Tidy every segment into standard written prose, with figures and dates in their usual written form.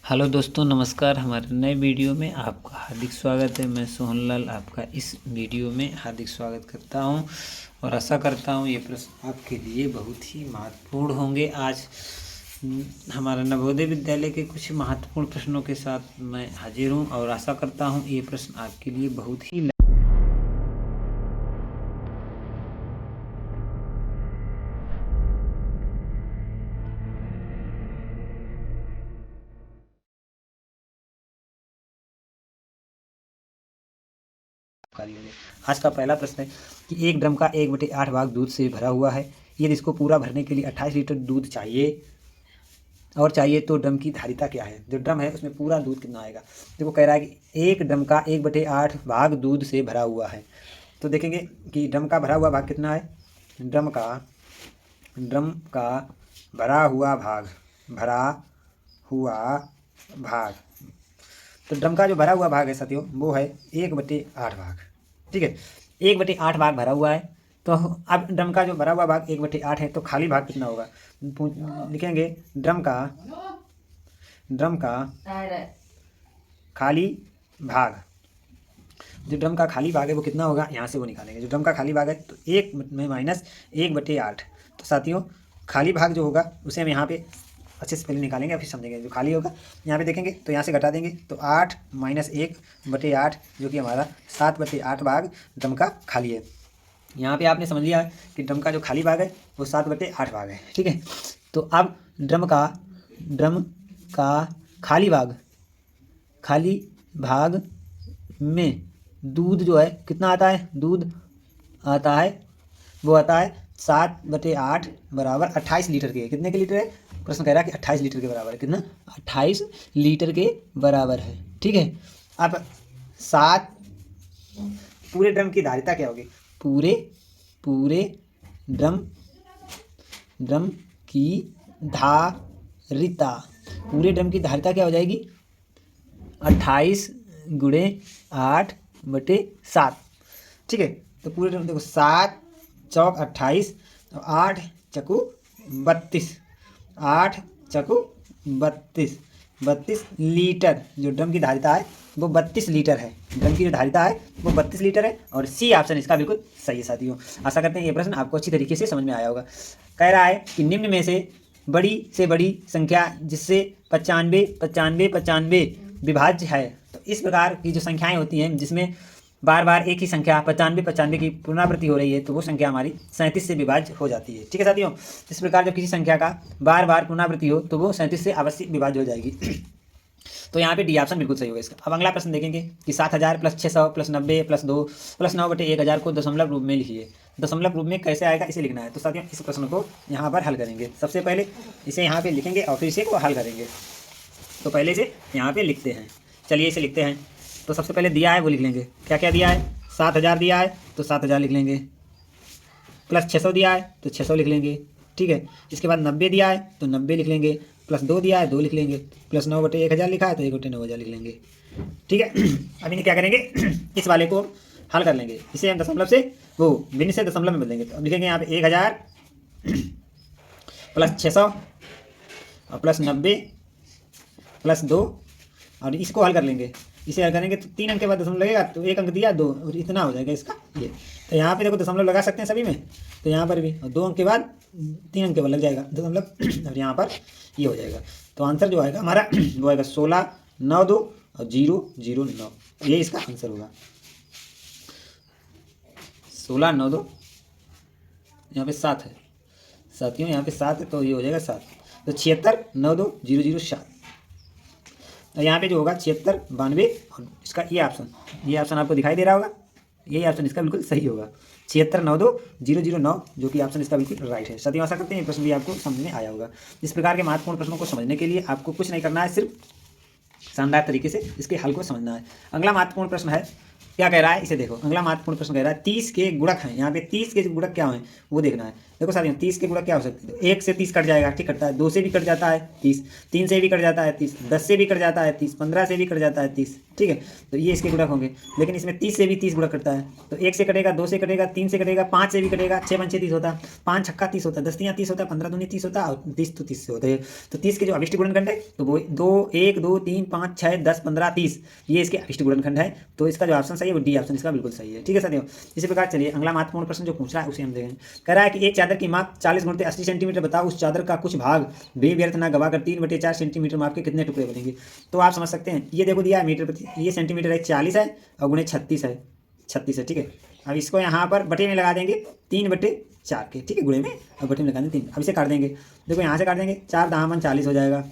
Hello दोस्तों, नमस्कार। हमारे नए वीडियो में आपका हार्दिक स्वागत है। मैं सोहनलाल आपका इस वीडियो में हार्दिक स्वागत करता हूं और आशा करता हूं ये प्रश्न आपके लिए बहुत ही महत्वपूर्ण होंगे। आज हमारा नवोदय विद्यालय के कुछ महत्वपूर्ण प्रश्नों के साथ मैं हाजिर हूं और आशा करता हूं ये प्रश्न आपके लिए बहुत ही आज का पहला प्रश्न है कि एक ड्रम का 1/8 भाग दूध से भरा हुआ है। यदि इसको पूरा भरने के लिए 28 लीटर दूध चाहिए तो ड्रम की धारिता क्या है। जो ड्रम है उसमें पूरा दूध कितना आएगा। देखो कह रहा है कि एक ड्रम का 1/8 भाग दूध से भरा हुआ है। तो देखेंगे कि ड्रम का भरा हुआ भाग कितना है। ड्रम का भरा हुआ भाग तो ड्रम का जो भरा हुआ भाग है साथियों वो है 1/8 भाग। ठीक है, 1/8 भाग भरा हुआ है। तो अब ड्रम का जो भरा हुआ भाग 1/8 है तो खाली भाग कितना होगा। लिखेंगे ड्रम का खाली भाग। जो ड्रम का खाली भाग है वो कितना होगा, यहाँ से वो निकालेंगे। जो ड्रम का खाली भाग है तो 1 में माइनस 1/8। तो साथियों खाली भाग जो होगा उसे हम यहाँ पे अच्छे से पहले निकालेंगे फिर समझेंगे। जो खाली होगा यहाँ पे देखेंगे तो यहाँ से घटा देंगे तो 8 माइनस 1/8 जो कि हमारा 7/8 भाग ड्रम का खाली है। यहाँ पे आपने समझ लिया कि ड्रम का जो खाली भाग है वो 7/8 भाग है। ठीक है, तो अब ड्रम का खाली भाग में दूध जो है कितना आता है। दूध आता है वो आता है 7/8 बराबर 28 लीटर के। कितने के लीटर है, प्रश्न कह रहा है कि 28 लीटर के बराबर है। कितना, 28 लीटर के बराबर है। ठीक है, अब 7 पूरे ड्रम की धारिता क्या होगी। पूरे ड्रम की धारिता पूरे ड्रम की धारिता क्या हो जाएगी, 28 गुणे 8/7। ठीक है, तो पूरे ड्रम देखो 7 चौक 28 तो 8 चकू 32, 8 चकू 32 लीटर। जो ड्रम की धारिता है वो 32 लीटर है। ड्रम की जो धारिता है वो 32 लीटर है और सी ऑप्शन इसका बिल्कुल सही है। साथियों आशा करते हैं ये प्रश्न आपको अच्छी तरीके से समझ में आया होगा। कह रहा है कि निम्न में से बड़ी संख्या जिससे 95 विभाज्य है। तो इस प्रकार की जो संख्याएं होती हैं जिसमें बार बार एक ही संख्या 95 की पुनरावृत्ति हो रही है तो वो संख्या हमारी 37 से विभाज्य हो जाती है। ठीक है साथियों, इस प्रकार जब किसी संख्या का बार बार पुनरावृत्ति हो तो वो 37 से अवश्य विभाज्य हो जाएगी। तो यहाँ पे डी ऑप्शन बिल्कुल सही होगा इसका। अब अगला प्रश्न देखेंगे कि 7000 + 600 + 90 + 2 + 9/1000 को दशमलव रूप में लिखिए। दशमलव रूप में कैसे आएगा इसे लिखना है। तो साथियों इस प्रश्न को यहाँ पर हल करेंगे। सबसे पहले इसे यहाँ पे लिखेंगे और फिर इसे को हल करेंगे। तो पहले इसे यहाँ पे लिखते हैं। चलिए इसे लिखते हैं। तो सबसे पहले दिया है वो लिख लेंगे। क्या क्या दिया है, 7000 दिया है तो 7000 लिख लेंगे, प्लस 600 दिया है तो 600 लिख लेंगे। ठीक है, इसके बाद 90 दिया है तो 90 लिख लेंगे, प्लस 2 दिया है 2 लिख लेंगे, प्लस 9/1000 लिखा है तो 1/9000 लिख लेंगे। ठीक है, अब इन्हें क्या करेंगे, इस वाले को हल कर लेंगे। इसे हम दशमलव से वो भिन्न से दशमलव में बदलेंगे। तो अब लिखेंगे यहाँ पे 1000 प्लस 600 और प्लस 90 प्लस 2 और इसको हल कर लेंगे। इसे हल करेंगे तो 3 अंक के बाद दशमलव लगेगा तो 1 अंक दिया 2 और इतना हो जाएगा इसका ये। तो यहाँ पे देखो दशमलव लगा सकते हैं सभी में, तो यहाँ पर भी और 2 अंक के बाद 3 अंक के बाद लग जाएगा दशमलव और यहाँ पर ये हो जाएगा। तो आंसर जो आएगा हमारा वो आएगा 1692 और 009। ये इसका आंसर होगा 1692। यहाँ पे 7 है साथियों, यहाँ पे 7 है तो ये हो जाएगा 7। तो 7692 तो यहाँ पे जो होगा 7692 और इसका ये ऑप्शन आपको दिखाई दे रहा होगा। यही ऑप्शन इसका बिल्कुल सही होगा 7692 जो कि ऑप्शन इसका बिल्कुल राइट है। साथियों आशा करते हैं ये प्रश्न भी आपको समझ में आया होगा। इस प्रकार के महत्वपूर्ण प्रश्नों को समझने के लिए आपको कुछ नहीं करना है, सिर्फ शानदार तरीके से इसके हल को समझना है। अगला महत्वपूर्ण प्रश्न है, क्या कह रहा है इसे देखो। अगला महत्वपूर्ण प्रश्न कह रहा है 30 के गुणक हैं। यहाँ पे 30 के गुणक क्या है वो देखना है। देखो साथियों 30 के गुणा क्या हो सकते हैं, 1 से 30 कट जाएगा, ठीक कटता है, 2 से भी कट जाता है 30, 3 से भी कट जाता है 30, 10 से भी कट जाता है 30, 15 से भी कट जाता है 30, ठीक है। तो ये इसके गुणक होंगे। लेकिन इसमें 30 से भी 30 गुणक कटता है, तो 1 से कटेगा, 2 से कटेगा, 3 से कटेगा, 5 से भी कटेगा, 6 पंचे 30 होता है, 5 छक्का 30 होता है, 10 तियां 30 होता है, 15 दूनी 30 होता है, और 30 तो 30 से होते हैं। तो 30 के जो अभिष्ट गुणनखंड है तो वो 2 1 2 3 5 6 10 15 30, ये इसके अभिष्ट गुणनखंड है। तो इसका जो ऑप्शन सही है वो डी ऑप्शन इसका बिल्कुल सही है, ठीक है साथियों। इसी प्रकार चलिए अगला महत्वपूर्ण प्रश्न जो पूछ रहा है उसे हम देखें। कह रहा है कि एक चादर की माप 40 गुणित 80 सेंटीमीटर बताओ, उस चादर का कुछ भाग व्यर्थ न गवाकर 3/4 सेंटीमीटर माप के कितने टुकड़े बनेंगे। तो आप समझ सकते हैं, ये देखो दिया है मीटर प्रति, ये सेंटीमीटर है 40 है और गुणे 36 है, 36 है, ठीक है। अब इसको यहाँ पर बटे में लगा देंगे 3/4 के, ठीक है, गुणे में और बटे में लगा देंगे 3। अब इसे काट देंगे, देखो यहाँ से काट देंगे, 4 दामन 40 हो जाएगा,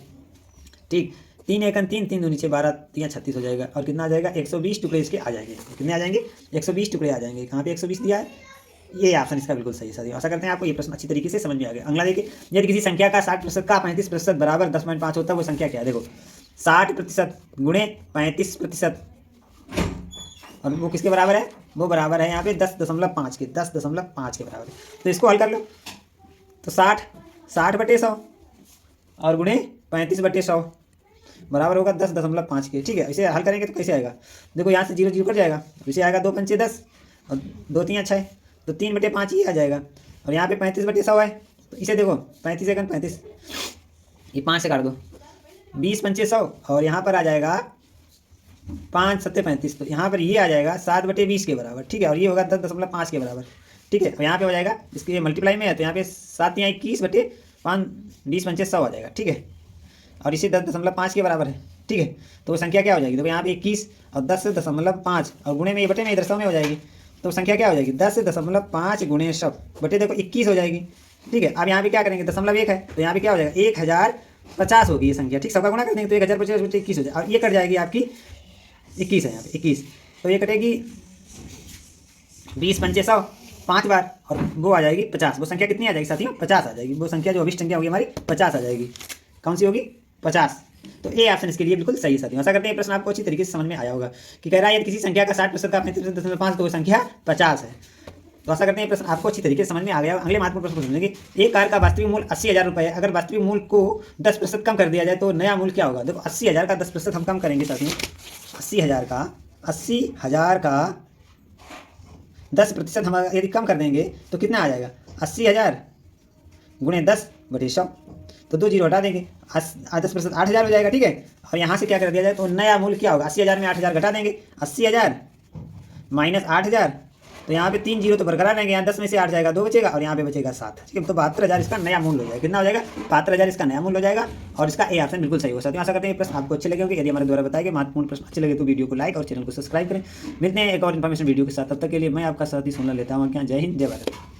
ठीक, 3 एकन 3 3 दो नीचे 12 3 36 हो जाएगा, और कितना आ जाएगा 120 टुकड़े इसके आ जाएंगे। कितने आ जाएंगे 120 टुकड़े आ जाएंगे। कहाँ पे 120 दिया है, ये ऑप्शन इसका बिल्कुल सही है। आशा करते हैं आपको ये प्रश्न अच्छी तरीके से समझ में आ गया। अगला देखिए, यदि किसी संख्या का 60% का 35% बराबर 10.5 होता है वो संख्या क्या है। देखो 60% गुणे 35%, और वो किसके बराबर है, वो बराबर है यहाँ पे 10.5 के, 10.5 के बराबर है। तो इसको हल कर लो, तो 60/100 और गुणे 35/100 बराबर होगा 10.5 के, ठीक है। इसे हल करेंगे तो कैसे आएगा, देखो यहाँ से 0 0 कट जाएगा, इसे आएगा 2 पंचे 10 और 2 3 6, तो 3/5 ही आ जाएगा। और यहाँ पे 35/100 है, तो इसे देखो 35 एकन 35, ये 5 से काट दो, 20 पंचे 100, और यहाँ पर आ जाएगा 5 7 35, तो यहाँ पर ये आ जाएगा 7/20 के बराबर, ठीक है। और ये होगा 10.5 के बराबर, ठीक है। और यहाँ पे हो जाएगा, इसके मल्टीप्लाई में है तो यहाँ पे 7 या 21/5 20 पंचे 100 आ जाएगा, ठीक है। और इसी 10.5 के बराबर है, ठीक है। तो वो संख्या क्या हो जाएगी, तो यहाँ पे 21 और 10.5 और गुणे में ये बटे में इधर 100 में हो जाएगी, तो संख्या क्या हो जाएगी 10.5 गुणे 100 बटे देखो 21 हो जाएगी, ठीक है। अब यहाँ पे क्या करेंगे, 0.1 है तो यहाँ पे क्या हो जाएगा 1050 होगी ये संख्या, ठीक। सबका गुणा कर देंगे तो 1050 बटे 21 हो जाएगा, और ये कट जाएगी आपकी 21 है यहाँ पे 21, तो ये कटेगी 20 पंचे 100 5 बार, और वो आ जाएगी 50। वो संख्या कितनी आ जाएगी साथियों, 50 आ जाएगी। वो संख्या जो अभिष्ट संख्या होगी हमारी 50 आ जाएगी। कौन सी होगी, 50। तो ए ऑप्शन इसके लिए बिल्कुल सही है साथियों। आशा करते हैं ये प्रश्न आपको अच्छी तरीके से समझ में आया होगा कि कह रहा है यदि किसी संख्या का 60% का 35.5 तो वो संख्या 50 है। तो आशा करते हैं ये प्रश्न आपको अच्छी तरीके से समझ में आ गया। अगले महत्वपूर्ण प्रश्न समझेंगे, एक कार का वास्तविक मूल्य 80,000 रुपये है, अगर वास्तविक मूल्य को 10% कम कर दिया जाए तो नया मूल्य क्या होगा। देखो 80,000 का 10% हम कम करेंगे साथियों, 80,000 का 10% हम यदि कम कर देंगे तो कितना आ जाएगा 80,000 गुणे 10/100, तो 2 जीरो हटा देंगे, 10% 8,000 हो जाएगा, ठीक है। और यहाँ से क्या कर दिया जाए तो नया मूल्य क्या होगा, 80,000 में 8,000 घटा देंगे, 80,000 माइनस 8,000, तो यहाँ पे 3 जीरो तो बरकरार रहेंगे, यहाँ 10 में से 8 जाएगा 2 बचेगा, और यहाँ पे बचेगा 7, ठीक है। तो 72,000 इसका नया मूल्य हो जाएगा। कितना हो जाएगा 72,000 इसका नया मूल्य हो जाएगा, और इसका ए ऑप्शन बिल्कुल सही हो सकता है। आशा करते हैं ये प्रश्न आपको अच्छे लगे होंगे। यदि हमारे द्वारा बताए गए महत्वपूर्ण प्रश्न अच्छे लगे तो वीडियो को लाइक और चैनल को सब्सक्राइब करें। मिलते हैं एक और इन्फॉर्मेशन वीडियो के साथ, तब तक के लिए मैं आपका साथी सुनना लेता हूँ। क्या जय हिंद जय भारत।